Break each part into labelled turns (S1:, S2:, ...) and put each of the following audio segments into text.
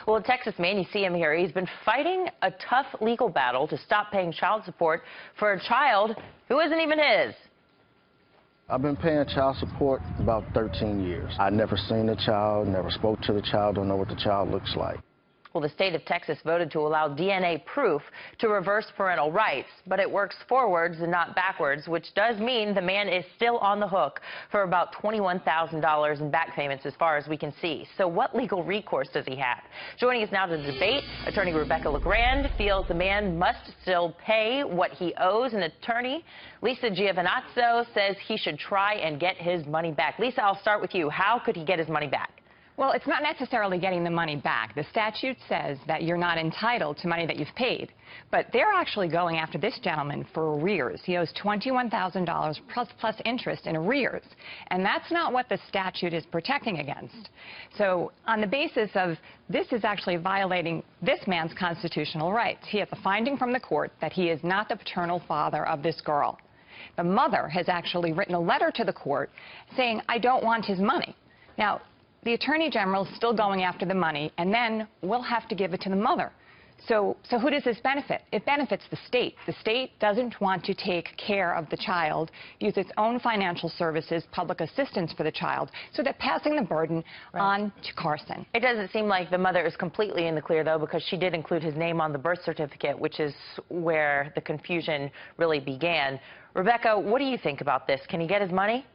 S1: Well, in Texas, man, you see him here. He's been fighting a tough legal battle to stop paying child support for a child who isn't even his.
S2: I've been paying child support about 13 years. I never seen the child, never spoke to the child, don't know what the child looks like.
S1: Well, the state of Texas voted to allow DNA proof to reverse parental rights, but it works forwards and not backwards, which does mean the man is still on the hook for about $21,000 in back payments as far as we can see. So what legal recourse does he have? Joining us now to debate, attorney Rebecca LeGrand feels the man must still pay what he owes. An attorney, Lisa Giovanazzo, says he should try and get his money back. Lisa, I'll start with you. How could he get his money back?
S3: Well, it's not necessarily getting the money back. The statute says that you're not entitled to money that you've paid. But they're actually going after this gentleman for arrears. He owes $21,000 plus interest in arrears. And that's not what the statute is protecting against. So on the basis of this is actually violating this man's constitutional rights. He has a finding from the court that he is not the paternal father of this girl. The mother has actually written a letter to the court saying, I don't want his money. Now, the Attorney General is still going after the money, and then we'll have to give it to the mother. So who does this benefit? It benefits the state. The state doesn't want to take care of the child, use its own financial services, public assistance for the child, so they're passing the burden on to Carson.
S1: It doesn't seem like the mother is completely in the clear, though, because she did include his name on the birth certificate, which is where the confusion really began. Rebecca, what do you think about this? Can he get his money?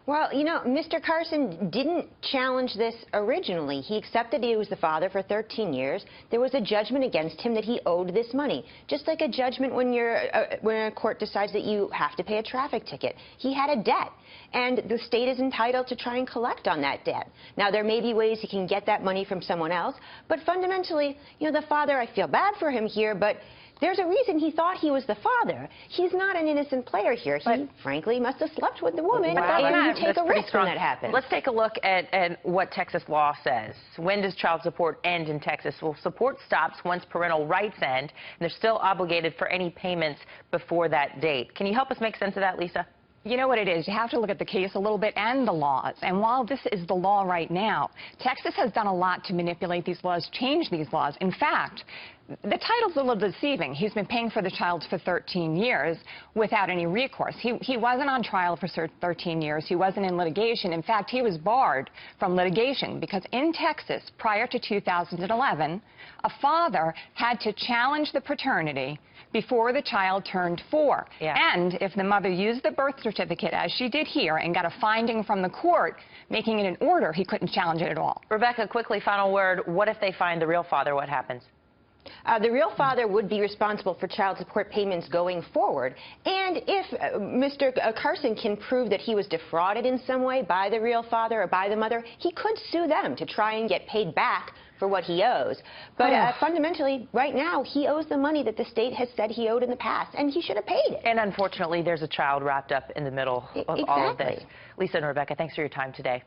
S4: Well, you know, Mr. Carson didn't challenge this originally. He accepted he was the father for 13 years. There was a judgment against him that he owed this money, just like a judgment when a court decides that you have to pay a traffic ticket. He had a debt, and the state is entitled to try and collect on that debt. Now, there may be ways he can get that money from someone else, but fundamentally, you know, the father, I feel bad for him here, but there's a reason he thought he was the father. He's not an innocent player here. He, frankly, must have slept with the woman. And you take a risk when that happens.
S1: Let's take a look at what Texas law says. When does child support end in Texas? Well, support stops once parental rights end, and they're still obligated for any payments before that date. Can you help us make sense of that, Lisa?
S3: You know what it is. You have to look at the case a little bit and the laws. And while this is the law right now, Texas has done a lot to manipulate these laws, change these laws. In fact, the title's a little deceiving. He's been paying for the child for 13 years without any recourse. He wasn't on trial for 13 years. He wasn't in litigation. In fact, he was barred from litigation because in Texas, prior to 2011, a father had to challenge the paternity before the child turned 4. Yeah. And if the mother used the birth certificate, as she did here, and got a finding from the court making it an order, he couldn't challenge it at all.
S1: Rebecca, quickly, final word. What if they find the real father? What happens?
S4: The real father would be responsible for child support payments going forward. And if Mr. Carson can prove that he was defrauded in some way by the real father or by the mother, he could sue them to try and get paid back for what he owes. But fundamentally, right now, he owes the money that the state has said he owed in the past, and he should have paid it.
S1: And unfortunately, there's a child wrapped up in the middle of all of this. Lisa and Rebecca, thanks for your time today.